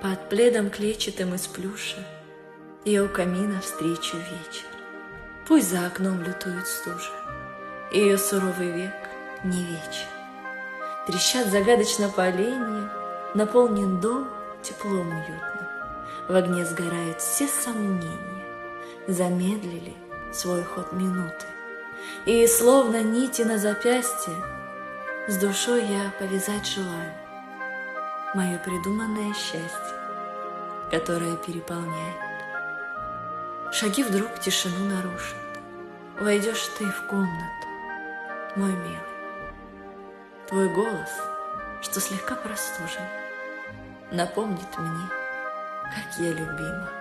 Под пледом клетчатым из плюша я у камина встречу вечер. Пусть за окном лютует стужа, ее суровый век не вечер. Трещат загадочно поленья, наполнен дом теплом уютным. В огне сгорают все сомнения, замедлили свой ход минуты. И словно нити на запястье с душой я повязать желаю мое придуманное счастье, которое переполняет. Шаги вдруг тишину нарушат. Войдешь ты в комнату, мой милый. Твой голос, что слегка простужен, напомнит мне, как я любима.